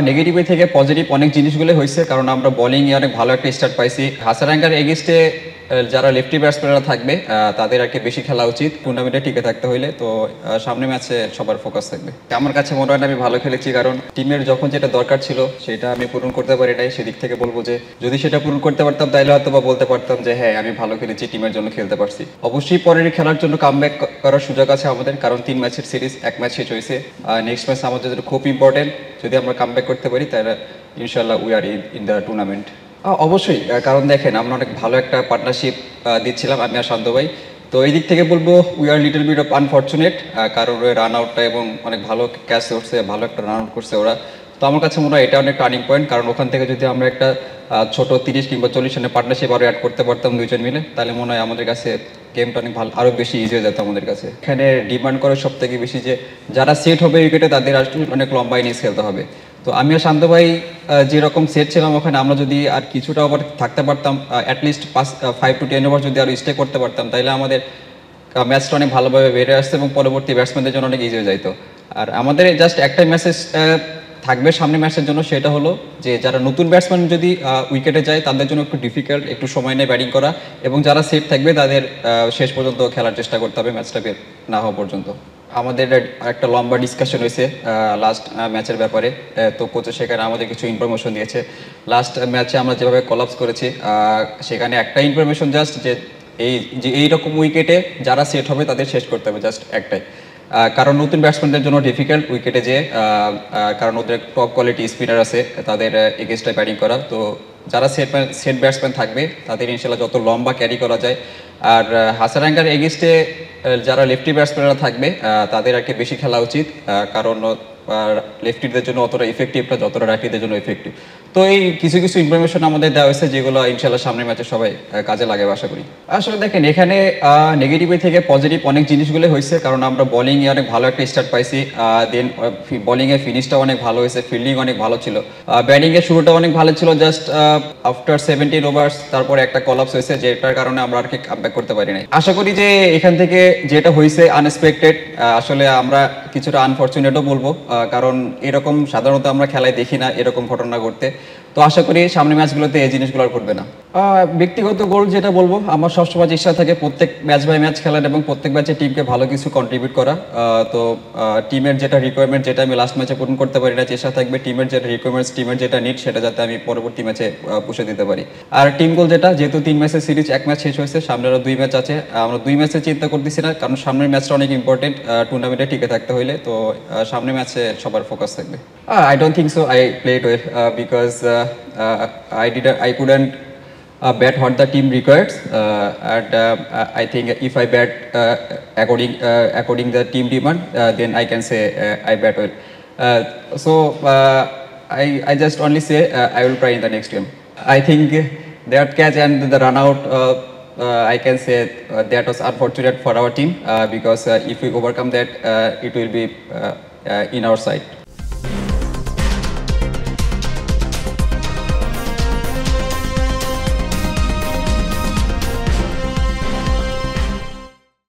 নেগেটিভে থেকে পজিটিভ অনেক জিনিসগুলো হয়েছে, কারণ আমরা বোলিংয়ে অনেক ভালো একটা স্টার্ট পাইছি। হাসারাঙ্গার এগেইনস্টে যারা লেফটি ব্যাটসম্যানরা থাকবে তাদের আর কি বেশি খেলা উচিত টুর্নামেন্টে টিকে থাকতে হইলে। তো সামনে ম্যাচে সবার ফোকাস থাকবে। আমার কাছে মনে হয় না আমি ভালো খেলেছি, কারণ টিমের যখন যেটা দরকার ছিল সেটা আমি পূরণ করতে পারি নাই। সেদিক থেকে বলবো যে যদি সেটা পূরণ করতে পারতাম তাহলে হয়তো বা বলতে পারতাম যে হ্যাঁ আমি ভালো খেলেছি, টিমের জন্য খেলতে পারছি। অবশ্যই পরের খেলার জন্য কামব্যাক করার সুযোগ আছে আমাদের, কারণ 3 ম্যাচের সিরিজ, 1 ম্যাচ শেষ হয়েছে। নেক্সট ম্যাচ আমাদের জন্য খুব ইম্পর্টেন্ট। যদি আমরা কামব্যাক করতে পারি তাহলে ইনশাল্লাহ we are in the tournament. অবশ্যই, কারণ দেখেন আমরা অনেক ভালো একটা পার্টনারশিপ দিচ্ছিলাম আমি আর শান্ত ভাই। তো এই দিক থেকে বলবো we are little bit of unfortunate, কারণ ওই রান আউটটা এবং অনেক ভালো ক্যাচ করছে, ভালো একটা রান আউট করছে ওরা। তো আমার কাছে মনে হয় এটা অনেক টার্নিং পয়েন্ট, কারণ ওখান থেকে যদি আমরা একটা ছোট 30 কিংবা 40 রানের পার্টনারশিপ আরও অ্যাড করতে পারতাম দুইজন মিলে, তাহলে মনে হয় আমাদের কাছে গেমটা অনেক ভালো, আরও বেশি ইজি হয়ে যেত আমাদের কাছে। এখানে ডিমান্ড করে সব থেকে বেশি যে যারা সেট হবে উইকেটে তাদের অনেক লম্বা ইনিংস খেলতে হবে। তো আমি আর শান্ত ভাই যেরকম সেট ছিলাম ওখানে, আমরা যদি আর কিছুটা ওভার থাকতে পারতাম, অ্যাটলিস্ট 5 to 10 ওভার যদি আরও স্টে করতে পারতাম, তাহলে আমাদের ম্যাচটা অনেক ভালোভাবে বেড়ে আসতো এবং পরবর্তী ব্যাটসম্যানদের জন্য অনেক ইজি হয়ে যাইতো। আর আমাদের জাস্ট একটাই মেসেজ থাকবে সামনে ম্যাচের জন্য, সেটা হলো যে যারা নতুন ব্যাটসম্যান যদি উইকেটে যায় তাদের জন্য একটু ডিফিকাল্ট, একটু সময় নিয়ে ব্যাটিং করা, এবং যারা সেট থাকবে তাদের শেষ পর্যন্ত খেলার চেষ্টা করতে হবে ম্যাচটা বের না হওয়া পর্যন্ত। আমাদের একটা লম্বা ডিসকাশন হয়েছে লাস্ট ম্যাচের ব্যাপারে। তো কোচে সেখানে আমাদের কিছু ইনফরমেশন দিয়েছে। লাস্ট ম্যাচে আমরা যেভাবে কলাপস করেছি সেখানে একটা ইনফরমেশন জাস্ট যে এইরকম উইকেটে যারা সেট হবে তাদের শেষ করতে হবে, জাস্ট একটাই। কারণ নতুন ব্যাটসম্যানদের জন্য ডিফিকাল্ট উইকেটে যে, কারণ ওদের টপ কোয়ালিটি স্পিনার আছে, তাদের এগেইনস্টে ব্যাটিং করা। তো যারা সেট ব্যাটসম্যান থাকবে তাদের ইনশাল্লাহ যত লম্বা ক্যারি করা যায়। আর হাসারাঙ্গার এগেইনস্টে যারা লেফটি ব্যাটসম্যানরা থাকবে তাদের আর কি বেশি খেলা উচিত, কারণ লেফটিদের জন্য অতটা ইফেক্টিভ না যতটা রাইটিদের জন্য ইফেক্টিভ। তো এই কিছু কিছু ইনফরমেশন আমাদের দেওয়া হয়েছে যেগুলো ইনশাল্লাহ সামনের ম্যাচে সবাই কাজে লাগাবে আশা করি। আসলে দেখেন এখানে নেগেটিভে থেকে পজিটিভ অনেক জিনিসগুলো হয়েছে, কারণ আমরা বোলিংয়ে অনেক ভালো একটা স্টার্ট পাইছি। দেন বোলিংয়ে ফিনিশটা অনেক ভালো হয়েছে, ফিল্ডিং অনেক ভালো ছিল, ব্যাটিংয়ের শুরুটা অনেক ভালো ছিল। জাস্ট আফটার 17 ওভার্স তারপরে একটা কলাপস হয়েছে, যেটার কারণে আমরা আর কি কামব্যাক করতে পারি নাই। আশা করি যে এখান থেকে যেটা হয়েছে আনএক্সপেক্টেড, আসলে আমরা কিছুটা আনফর্চুনেটও বলবো, কারণ এরকম সাধারণত আমরা খেলায় দেখি না এরকম ঘটনা ঘটতে। তো আশা করি সামনের ম্যাচগুলোতে এই জিনিসগুলো আর ঘটবে না। ব্যক্তিগত গোল যেটা বলবো, আমার সবসময় চেষ্টা থাকে প্রত্যেক ম্যাচ বাই ম্যাচ খেলার এবং প্রত্যেক ম্যাচে টিমকে ভালো কিছু কন্ট্রিবিউট করা। তো টিমের যেটা রিকোয়ারমেন্ট, যেটা আমি লাস্ট ম্যাচে পূরণ করতে পারি না, চেষ্টা থাকবে টিমের যেটা রিকোয়ারমেন্টস, টিমের যেটা নিড সেটা যাতে আমি পরবর্তী ম্যাচে পুষে দিতে পারি। আর টিম গোল যেটা, যেহেতু 3 ম্যাচের সিরিজ, 1 ম্যাচ শেষ হয়েছে, সামনে আরও 2 ম্যাচ আছে। আমরা 2 ম্যাচে চিন্তা করতেছি না, কারণ সামনের ম্যাচটা অনেক ইম্পর্টেন্ট টুর্নামেন্টে টিকে থাকতে হইলে। তো সামনের ম্যাচে সবার ফোকাস থাকবে। I don't think so I played well because I couldn't bet what the team requires, and I think if I bet according the team demand, then I can say I bet well. So I just only say I will try in the next game. I think that catch and the run out, I can say that was unfortunate for our team, because if we overcome that, it will be in our side.